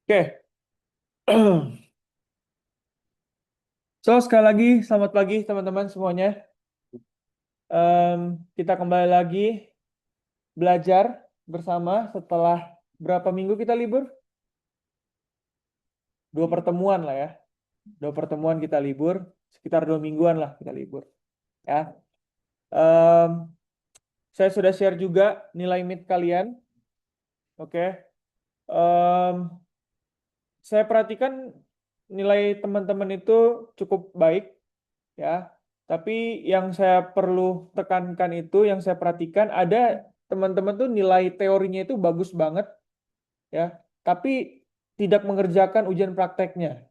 Oke, so sekali lagi selamat pagi teman-teman semuanya. Kita kembali lagi belajar bersama setelah berapa minggu kita libur? 2 pertemuan lah ya. 2 pertemuan kita libur, sekitar 2 mingguan lah kita libur. Ya, Em, saya sudah share juga nilai mid kalian. Oke, Em, saya perhatikan nilai teman-teman itu cukup baik. Ya. Tapi yang saya perlu tekankan itu, yang saya perhatikan ada teman-teman tuh nilai teorinya itu bagus banget, ya, tapi tidak mengerjakan ujian prakteknya,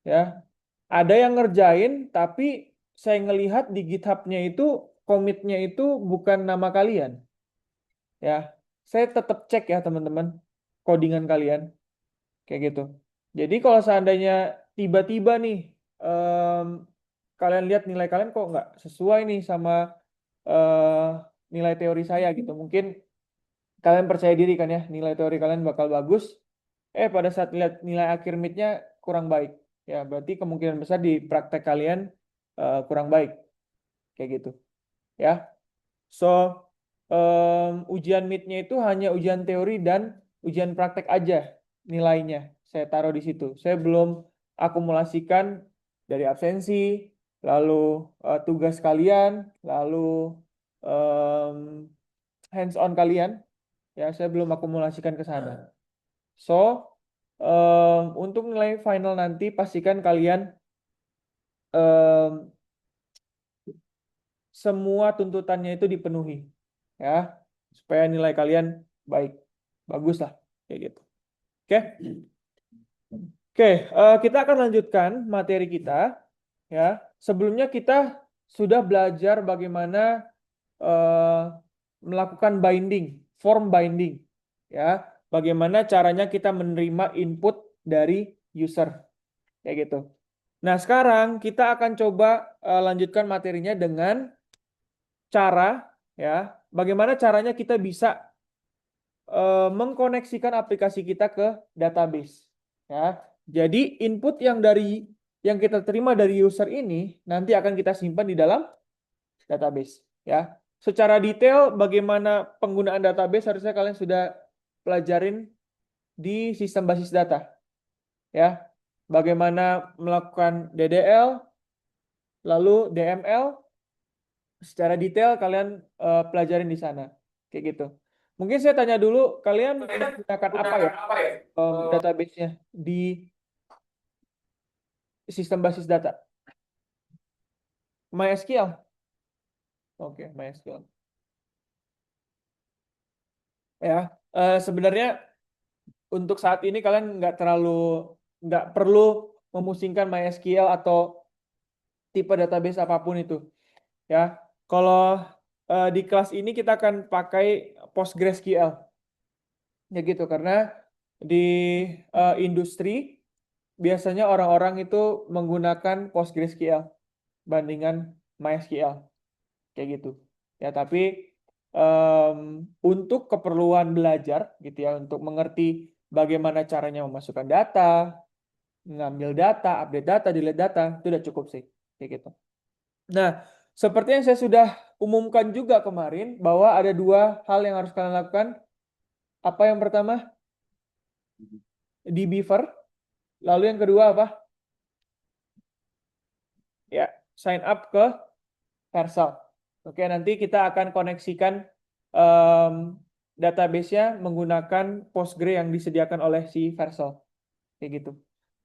ya. Ada yang ngerjain, tapi saya ngelihat di GitHub-nya itu komitnya itu bukan nama kalian, ya. Saya tetap cek ya teman-teman, codingan kalian, kayak gitu. Jadi kalau seandainya tiba-tiba nih em, kalian lihat nilai kalian kok nggak sesuai nih sama eh, nilai teori saya gitu. Mungkin kalian percaya diri kan ya, nilai teori kalian bakal bagus. Pada saat lihat nilai akhir midnya kurang baik. Ya, berarti kemungkinan besar di praktek kalian kurang baik. Kayak gitu. Ya. So, ujian midnya itu hanya ujian teori dan ujian praktek aja nilainya. Saya taruh di situ. Saya belum akumulasikan dari absensi, lalu tugas kalian, lalu em, hands on kalian. Ya, saya belum akumulasikan ke sana. So, untuk nilai final nanti pastikan kalian em, semua tuntutannya itu dipenuhi, ya, supaya nilai kalian baik, bagus lah, kayak gitu. Oke, oke, kita akan lanjutkan materi kita, ya. Sebelumnya kita sudah belajar bagaimana eh, melakukan binding, form binding, ya. Bagaimana caranya kita menerima input dari user, kayak gitu. Nah, sekarang kita akan coba lanjutkan materinya dengan cara, ya, bagaimana caranya kita bisa mengkoneksikan aplikasi kita ke database, ya. Jadi input yang kita terima dari user ini nanti akan kita simpan di dalam database, ya. Secara detail bagaimana penggunaan database harusnya kalian sudah pelajarin di sistem basis data, ya. Bagaimana melakukan DDL, lalu DML, secara detail kalian pelajarin di sana, kayak gitu. Mungkin saya tanya dulu, kalian menggunakan apa ya database-nya di sistem basis data? MySQL. Oke, MySQL. Ya, sebenarnya untuk saat ini kalian nggak perlu memusingkan MySQL atau tipe database apapun itu. Ya, kalau di kelas ini kita akan pakai PostgreSQL. Ya gitu, karena di industri biasanya orang-orang itu menggunakan PostgreSQL bandingan MySQL, kayak gitu. Ya, tapi em, untuk keperluan belajar gitu ya, untuk mengerti bagaimana caranya memasukkan data, ngambil data, update data, delete data, itu udah cukup sih, kayak gitu. Nah, seperti yang saya sudah umumkan juga kemarin bahwa ada 2 hal yang harus kalian lakukan. Apa yang pertama? Di Beaver. Lalu yang kedua apa? Ya, sign up ke Vercel. Oke, nanti kita akan koneksikan em, database-nya menggunakan Postgre yang disediakan oleh si Vercel. Kayak gitu.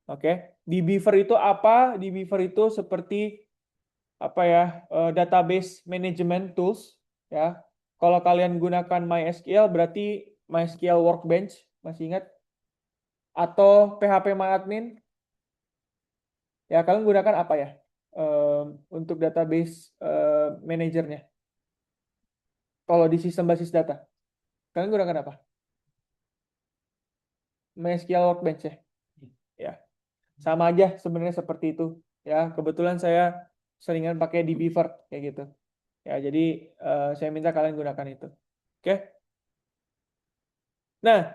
Oke. Di Beaver itu apa? Di Beaver itu seperti apa ya? Database management tools, ya. Kalau kalian gunakan MySQL berarti MySQL Workbench, masih ingat? Atau PHP ya, kalian gunakan apa ya? Untuk database manajernya. Kalau di sistem basis data, kalian gunakan apa? MySQL Workbench ya. Ya, sama aja sebenarnya seperti itu. Ya, kebetulan saya seringan pakai di Beaver kayak gitu. Ya, jadi saya minta kalian gunakan itu. Oke. Nah,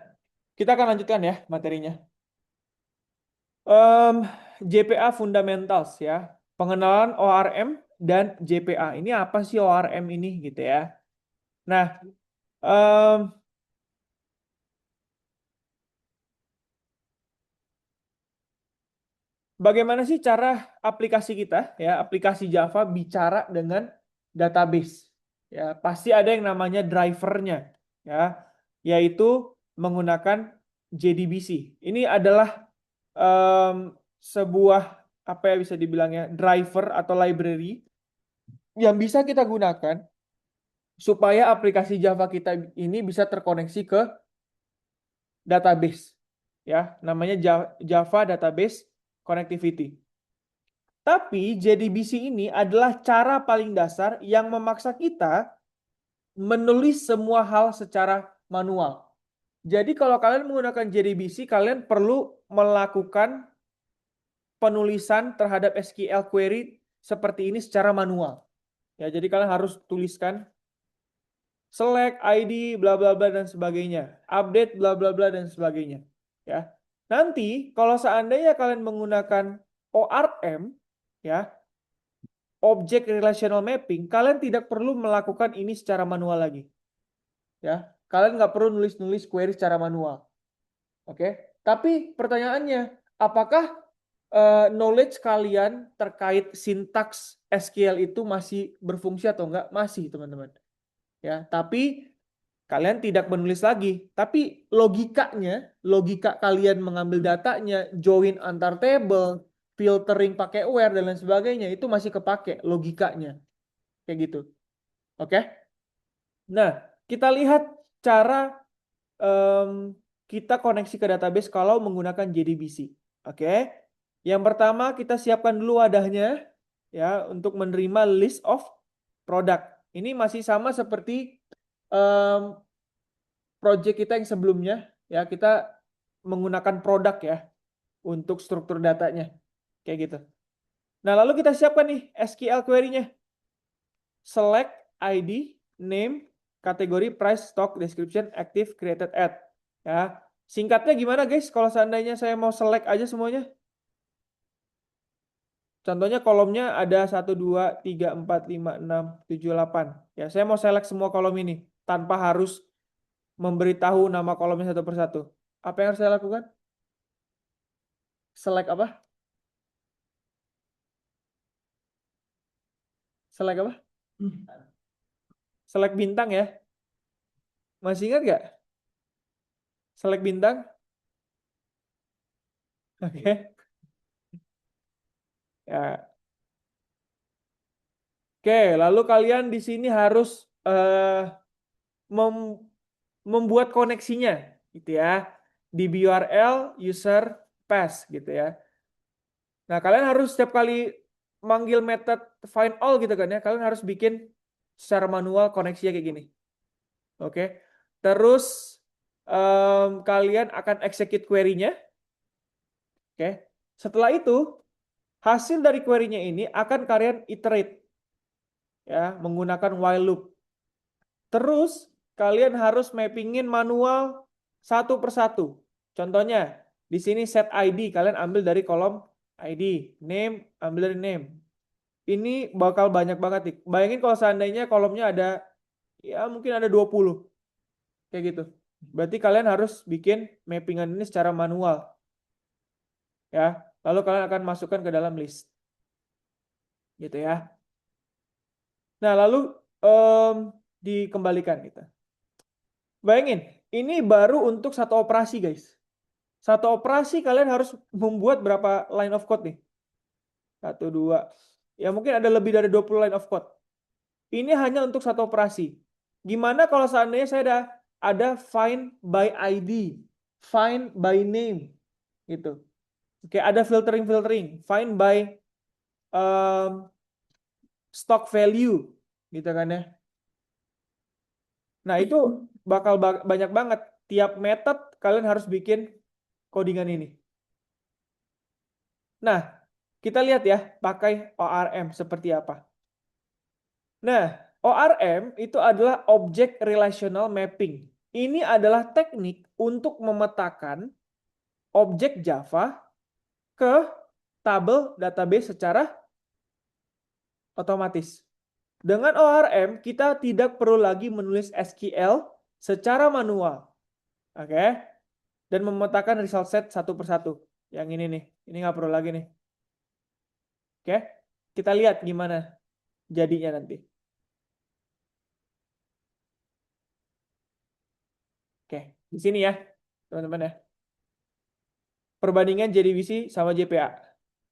kita akan lanjutkan ya materinya. JPA Fundamentals ya. Pengenalan ORM dan JPA. Ini apa sih ORM ini gitu ya. Nah, em, bagaimana sih cara aplikasi kita ya, aplikasi Java bicara dengan database? Ya, pasti ada yang namanya drivernya ya, yaitu menggunakan JDBC. Ini adalah em, sebuah apa ya bisa dibilangnya driver atau library yang bisa kita gunakan supaya aplikasi Java kita ini bisa terkoneksi ke database ya, namanya Java Database Connectivity. Tapi JDBC ini adalah cara paling dasar yang memaksa kita menulis semua hal secara manual. Jadi kalau kalian menggunakan JDBC, kalian perlu melakukan penulisan terhadap SQL query seperti ini secara manual. Ya, jadi kalian harus tuliskan select ID bla bla bla dan sebagainya, update bla bla bla dan sebagainya. Ya. Nanti kalau seandainya kalian menggunakan ORM ya, Object Relational Mapping, kalian tidak perlu melakukan ini secara manual lagi. Ya, kalian nggak perlu nulis-nulis query secara manual. Oke, tapi pertanyaannya, apakah knowledge kalian terkait sintaks SQL itu masih berfungsi atau enggak? Masih, teman-teman. Ya, tapi kalian tidak menulis lagi. Tapi logikanya, logika kalian mengambil datanya, join antar table, filtering pakai where dan lain sebagainya, itu masih kepake logikanya. Kayak gitu. Oke? Nah, kita lihat cara kita koneksi ke database kalau menggunakan JDBC. Oke. Yang pertama kita siapkan dulu wadahnya ya untuk menerima list of product. Ini masih sama seperti project kita yang sebelumnya ya, kita menggunakan produk ya untuk struktur datanya. Kayak gitu. Nah, lalu kita siapkan nih SQL query-nya. Select ID, name, kategori, price, stock, description, active, created, add. Ya, singkatnya gimana guys? Kalau seandainya saya mau select aja semuanya. Contohnya kolomnya ada 1, 2, 3, 4, 5, 6, 7, 8. Ya, saya mau select semua kolom ini tanpa harus memberitahu nama kolomnya satu persatu. Apa yang harus saya lakukan? Select apa? Select apa? Select bintang ya. Masih ingat nggak? Select bintang? Oke. Ya. Oke, lalu kalian di sini harus membuat koneksinya gitu ya di URL user pass gitu ya. Nah, kalian harus setiap kali manggil method find all gitu kan ya, kalian harus bikin secara manual koneksinya kayak gini. Oke. Terus kalian akan execute query-nya. Oke. Setelah itu hasil dari query-nya ini akan kalian iterate ya menggunakan while loop. Terus kalian harus mappingin manual satu persatu. Contohnya, di sini set ID, kalian ambil dari kolom ID. Name, ambil dari name. Ini bakal banyak banget nih. Bayangin kalau seandainya kolomnya ada, ya mungkin ada 20. Kayak gitu. Berarti kalian harus bikin mappingan ini secara manual. Ya, lalu kalian akan masukkan ke dalam list. Gitu ya. Nah, lalu dikembalikan gitu. Bayangin, ini baru untuk satu operasi, guys. Satu operasi kalian harus membuat berapa line of code nih? 1, 2. Ya mungkin ada lebih dari 20 line of code. Ini hanya untuk satu operasi. Gimana kalau seandainya saya ada find by ID, find by name, gitu. Oke, ada filtering, find by stock value, gitu kan ya. Nah, itu bakal banyak banget. Tiap method kalian harus bikin codingan ini. Nah, kita lihat ya pakai ORM seperti apa. Nah, ORM itu adalah Object Relational Mapping. Ini adalah teknik untuk memetakan objek Java ke tabel database secara otomatis. Dengan ORM, kita tidak perlu lagi menulis SQL secara manual. Oke. Dan memetakan result set satu persatu. Yang ini nih. Ini nggak perlu lagi nih. Oke. Kita lihat gimana jadinya nanti. Oke. Di sini ya, teman-teman ya. Perbandingan JDBC sama JPA.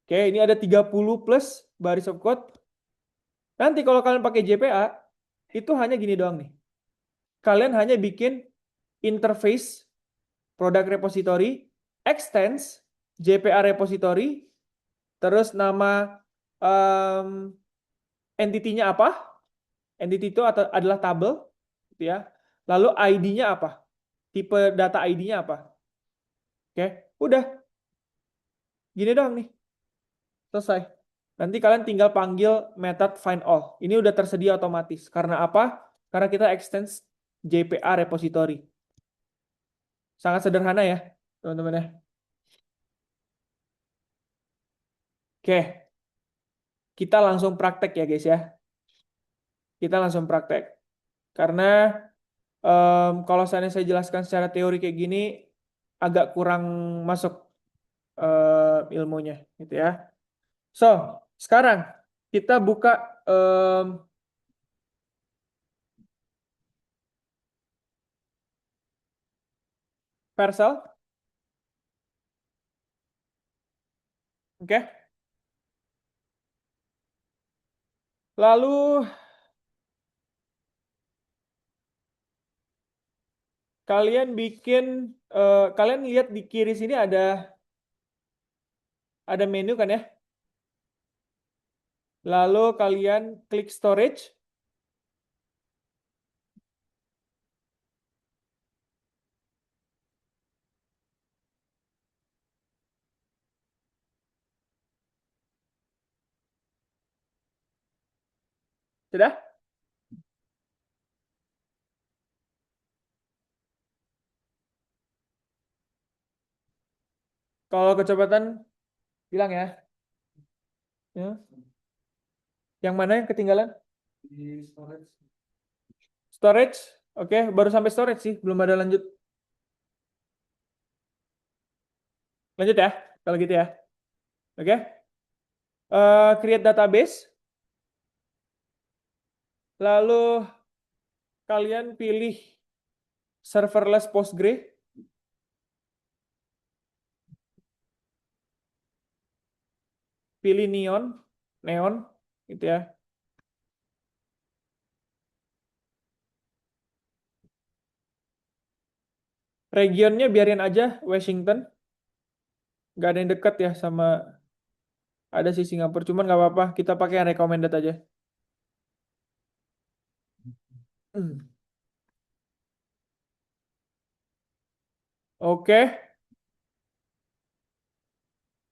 Oke, ini ada 30 plus baris of code. Nanti kalau kalian pakai JPA, itu hanya gini doang nih. Kalian hanya bikin interface product repository, extends JPA repository, terus nama entity-nya apa? Entity itu adalah tabel, gitu ya. Lalu ID-nya apa? Tipe data ID-nya apa? Oke, udah. Gini doang nih. Selesai. Nanti kalian tinggal panggil method find all. Ini udah tersedia otomatis. Karena apa? Karena kita extends JPA repository. Sangat sederhana ya, teman-teman ya. Oke, kita langsung praktek ya guys ya. Kita langsung praktek. Karena kalau saya jelaskan secara teori kayak gini, agak kurang masuk ilmunya, gitu ya. So, sekarang kita buka Vercel. Oke. Lalu kalian bikin, kalian lihat di kiri sini ada menu kan ya. Lalu kalian klik storage. Sudah? Kalau kecepatan bilang ya. Ya. Yang mana yang ketinggalan? Di storage. Storage. Oke, baru sampai storage sih, belum ada lanjut. Lanjut ya, kalau gitu ya. Oke. Create database. Lalu kalian pilih serverless Postgre. Pilih neon, gitu ya. Regionnya biarin aja Washington. Nggak ada yang dekat ya sama, ada sih Singapura. Cuman nggak apa-apa, kita pakai yang recommended aja. Oke,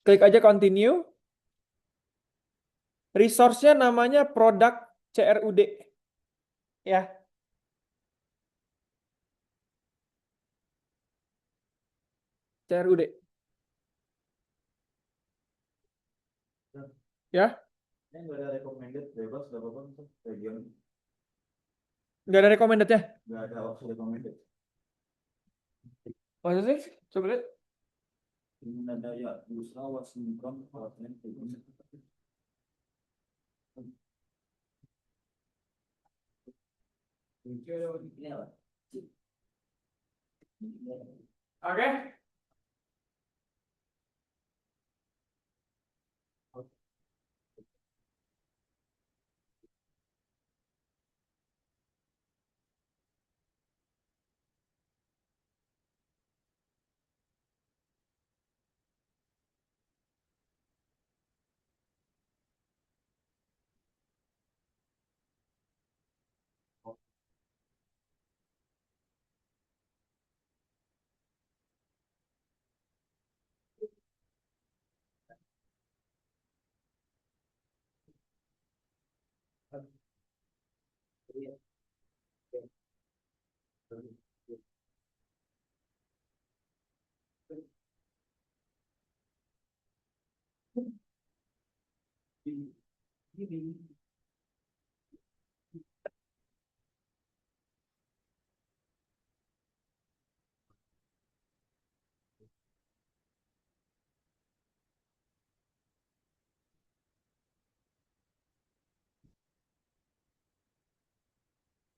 klik aja continue. Resource-nya namanya produk CRUD. Ya, CRUD. Ya, Ini nggak ada recommended, bebas nggak apa-apa untuk region. nggak ada recommended-nya. Nggak ada opsi recommended. Masa sih? Coba lihat. Ini ada ya, usaha wasinkron, perhatian, Oke.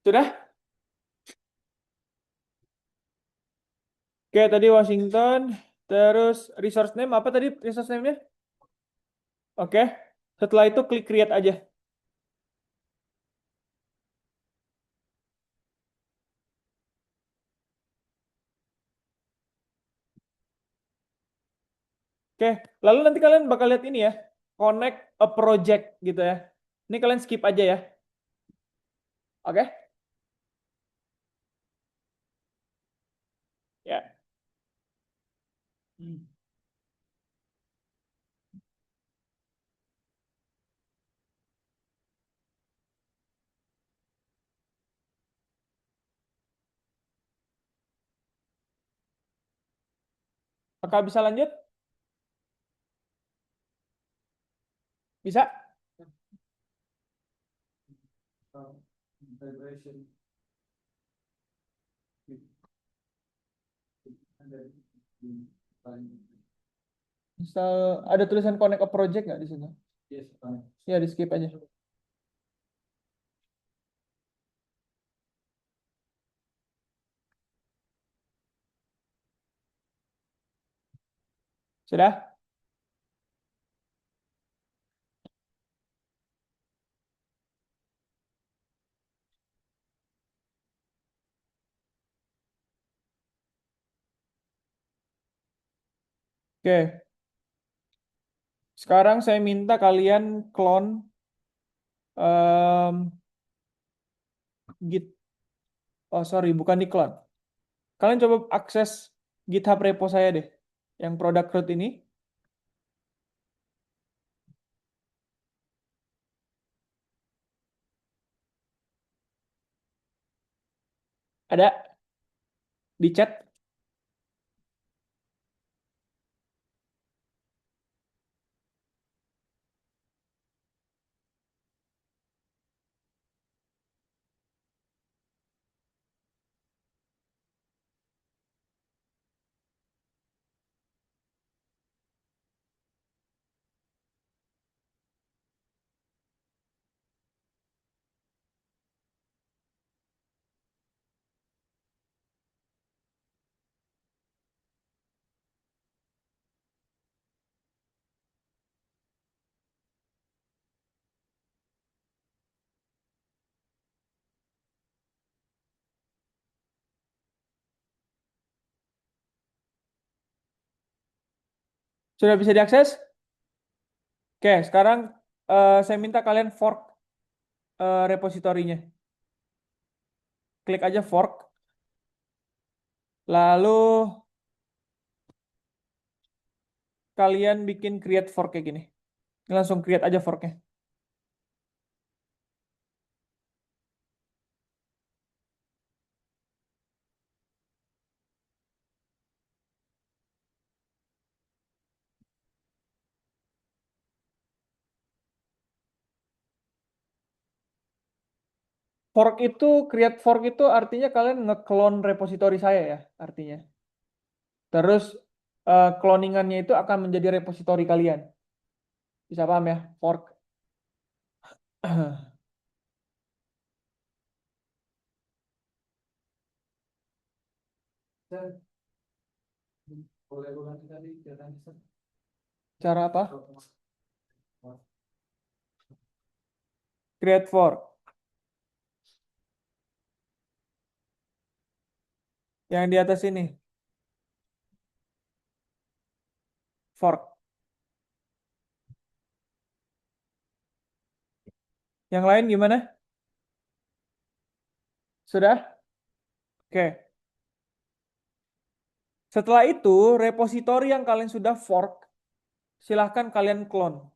Sudah? Oke, tadi Washington. Terus resource name apa tadi resource name-nya? Oke. Setelah itu klik create aja. Oke, lalu nanti kalian bakal lihat ini ya. Connect a project gitu ya. Ini kalian skip aja ya. Oke? Ya. Hmm. Apakah bisa lanjut? Bisa? Integration. Misal ada tulisan connect a project nggak di sini? Yes, Ya, di skip aja. Sudah? Oke. Sekarang saya minta kalian clone git. Oh, sorry, bukan di clone. Kalian coba akses GitHub repo saya deh. Yang product root ini. Ada di chat. Sudah bisa diakses? Oke, sekarang saya minta kalian fork repositorinya. Klik aja fork. Lalu kalian bikin create fork kayak gini. Langsung create aja forknya. Create fork itu artinya kalian nge-clone repositori saya ya, artinya. Terus cloningannya itu akan menjadi repositori kalian. Bisa paham ya? Fork. boleh ulangi tadi caranya. Cara apa? Create fork. Yang di atas ini. Fork. Yang lain gimana? Sudah? Oke. Setelah itu, repositori yang kalian sudah fork, silahkan kalian clone.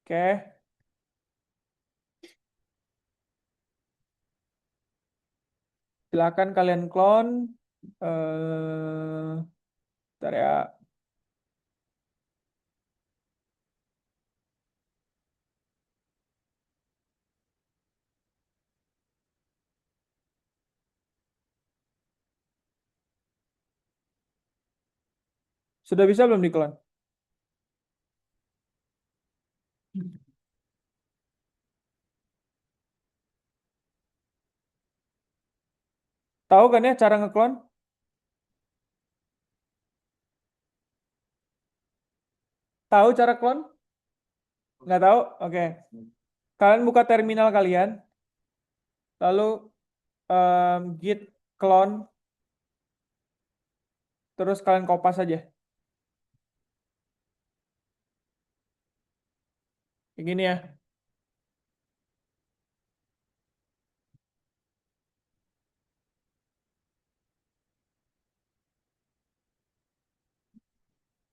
Oke. Silahkan kalian clone. Bentar ya. Sudah bisa belum di-clone? Tahu kan ya cara nge-clone? Tahu cara clone? Nggak tahu? Oke. Kalian buka terminal kalian, lalu git clone, terus kalian kopas aja. Kayak gini ya.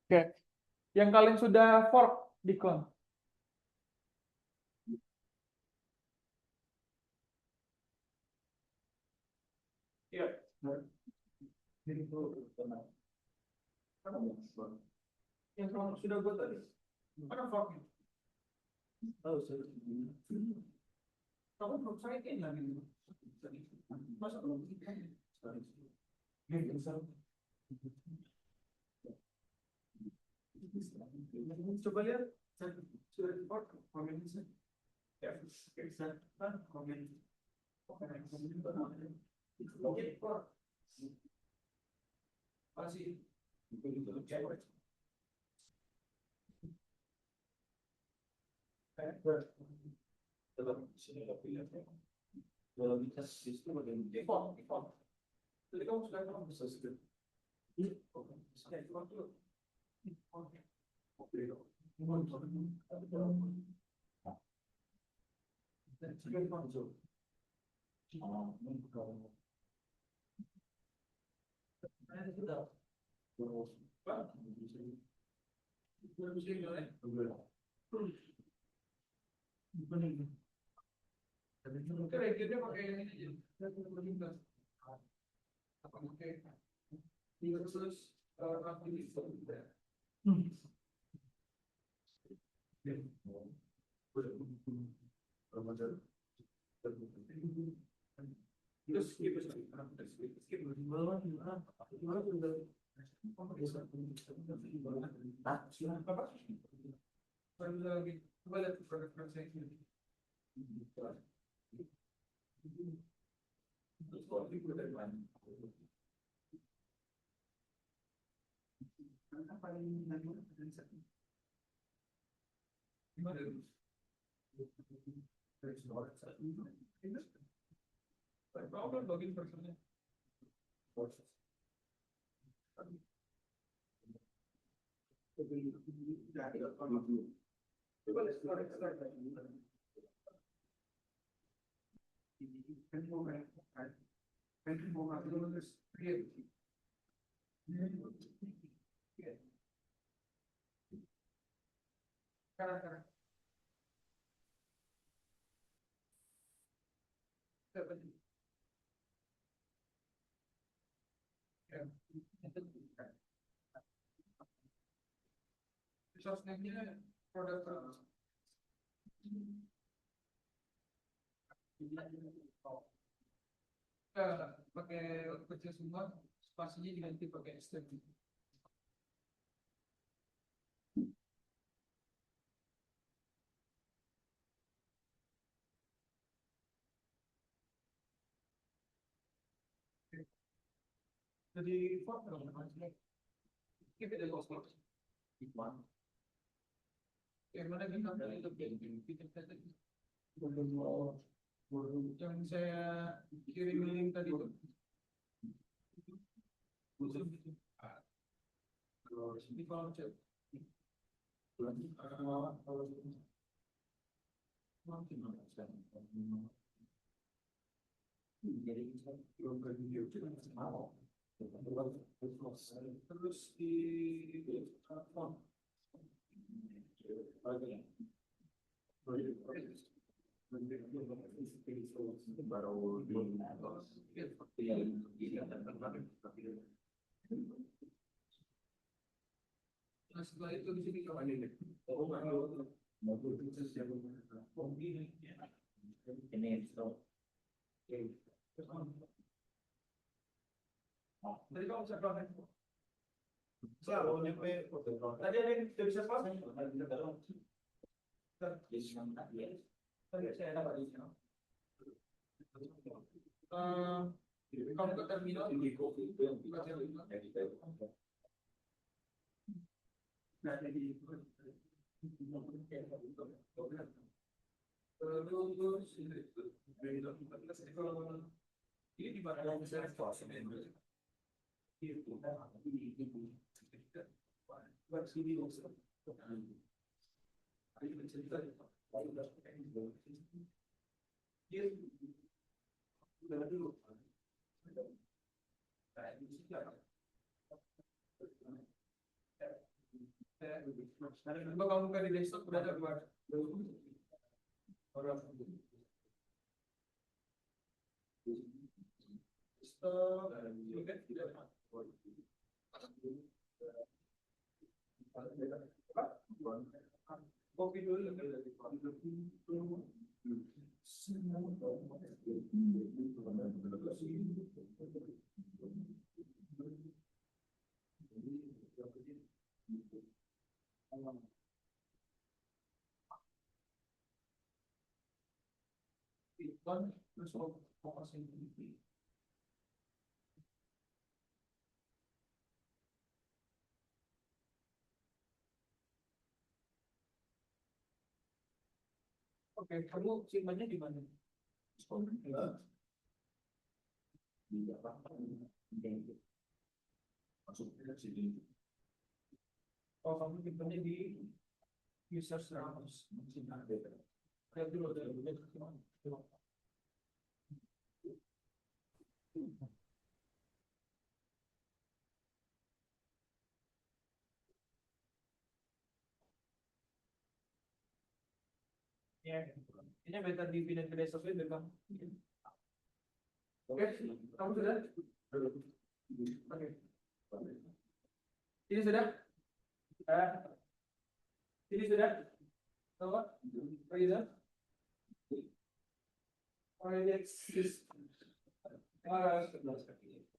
Oke. Yang kalian sudah fork di clone. Iya. Yang clone sudah gue tadi. Mana forknya? Kamu belum saya lagi. Masa belum? Coba lihat. Sudah di fork. Komen bisa. Ya, bisa. Komen. Masih. Kalau kita sistem ada default. Jadi kamu sudah tahu bisa sih. Kira-kira pakai yang ini aja. Apa pakai terus terus skip coba lihat produk saya ini. Login personnya. Sosmednya produk pakai kecil semua, spasinya diganti pakai stem. Jadi form dong, keep it as also. Yang mana kita yang saya kirim link tadi itu. Di kolom chat. Terus di form. Nah, setelah itu di sini kalau ada jadi kamu bisa Tadi ada yang tidak bisa pas? Kamu ke terminal? Ini di mana saya Coba kamu buka di desktop udah ada keluar. Kopi dulu. Oke, kamu simpannya di mana? Oh, kamu simpannya di user service. Lihat dulu ada. Ya, ini better dipindah ke desktop itu kan. Oke, kamu sudah? Oke. Ini sudah? Ini sudah? Tahu? Oh, iya. Oh, yes.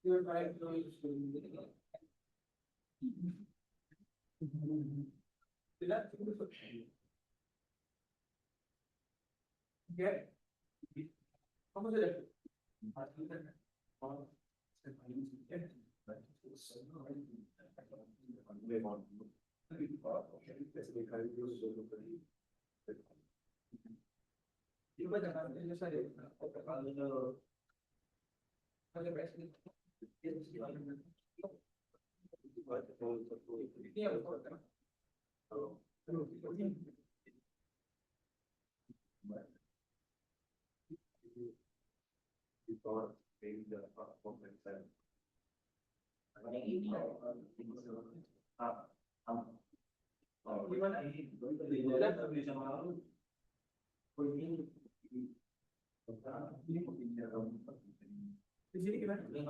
You're right. Sudah? Oke. Kamu sudah? Coba jangan ini saja. Ini yang gimana? Di sini gimana? Sudah?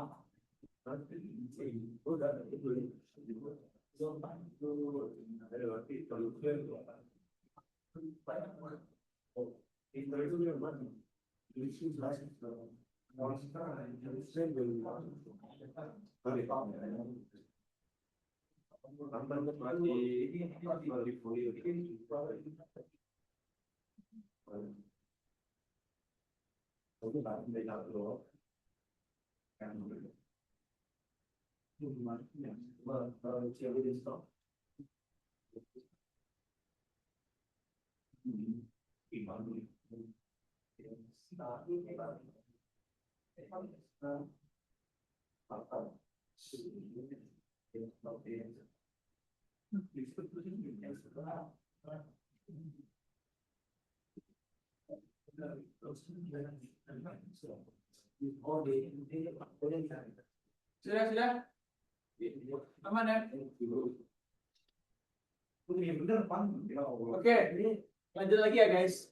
Aman ya? Oke, lanjut lagi ya guys.